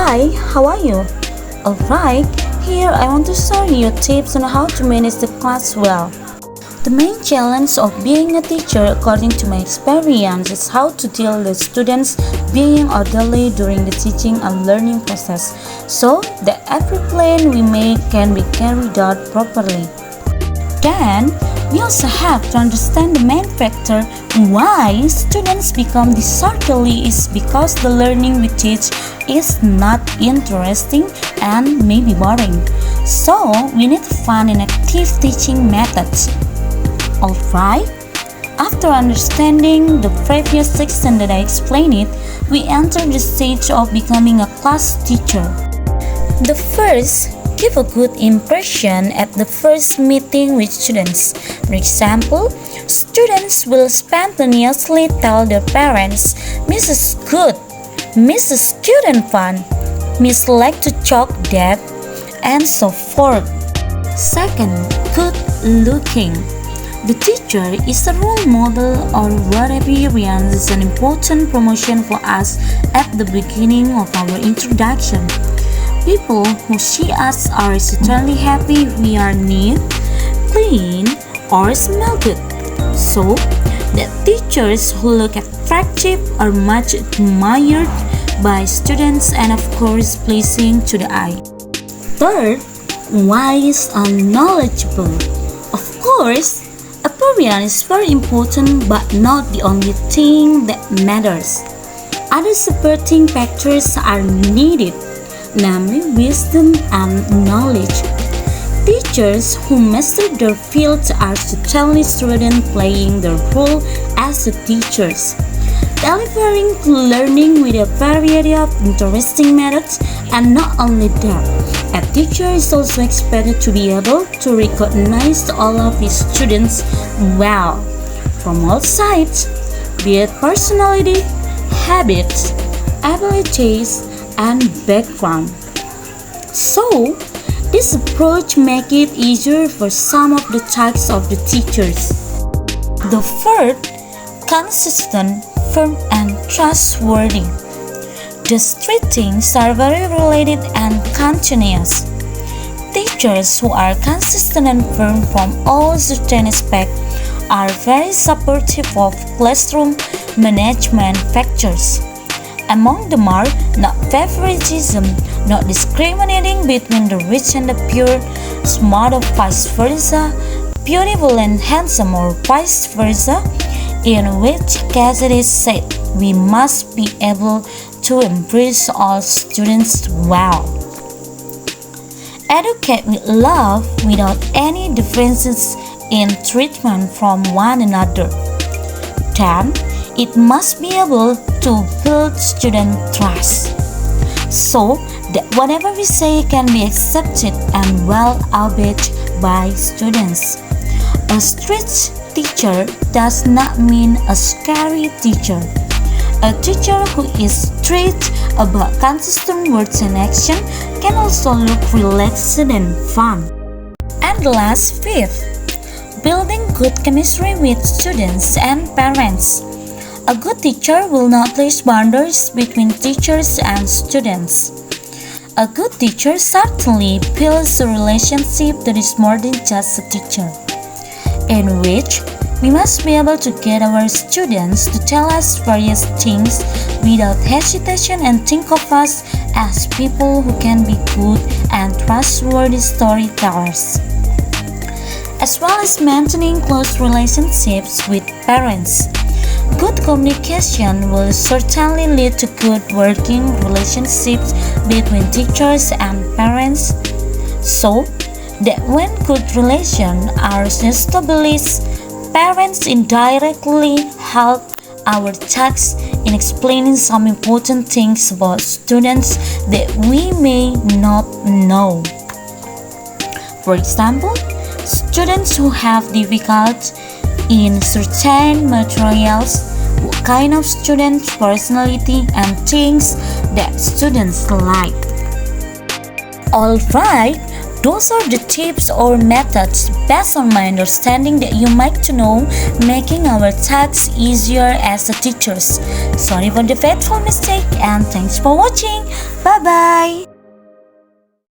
Hi, how are you? Alright, here I want to share you tips on how to manage the class well. The main challenge of being a teacher, according to my experience, is how to deal with students being orderly during the teaching and learning process, so that every plan we make can be carried out properly. Then, we also have to understand the main factor why students become disorderly is because the learning we teach is not interesting and maybe boring. So, we need to find an active teaching methods. Alright, after understanding the previous section that I explained it, we enter the stage of becoming a class teacher. The first, give a good impression at the first meeting with students. For example, students will spontaneously tell their parents, Mrs. Good, Mrs. Student Fun, Miss like to chalk that, and so forth. Second, good looking. The teacher is a role model or what appearance is an important promotion for us at the beginning of our introduction. People who see us are certainly happy we are neat, clean, or smell good. So, the teachers who look attractive are much admired by students and of course pleasing to the eye. Third, wise and knowledgeable. Of course, appearance is very important but not the only thing that matters. Other supporting factors are needed, namely wisdom and knowledge. Teachers who master their fields are certainly students playing their role as teachers, delivering learning with a variety of interesting methods, and not only that, a teacher is also expected to be able to recognize all of his students well, from all sides, be it personality, habits, abilities, and background. So, this approach makes it easier for some of the tasks of the teachers. The third, consistent, firm, and trustworthy. These three things are very related and continuous. Teachers who are consistent and firm from all certain aspects are very supportive of classroom management factors. Among them are not favoritism, not discriminating between the rich and the poor, smart or vice versa, beautiful and handsome or vice versa, in which case it is said we must be able to embrace all students well. Educate with love without any differences in treatment from one another. Then, it must be able to build student trust, so that whatever we say can be accepted and well obeyed by students. A strict teacher does not mean a scary teacher. A teacher who is strict about consistent words and action can also look relaxed and fun. And last, fifth, building good chemistry with students and parents. A good teacher will not place boundaries between teachers and students. A good teacher certainly builds a relationship that is more than just a teacher, in which we must be able to get our students to tell us various things without hesitation and think of us as people who can be good and trustworthy storytellers, as well as maintaining close relationships with parents. Good communication will certainly lead to good working relationships between teachers and parents, so that when good relations are established, parents indirectly help our tasks in explaining some important things about students that we may not know. For example, students who have difficulty in certain materials, what kind of student personality and things that students like. Alright, Those are the tips or methods based on my understanding that you might to know, making our tasks easier as a teachers. Sorry for the fateful mistake and thanks for watching. Bye bye.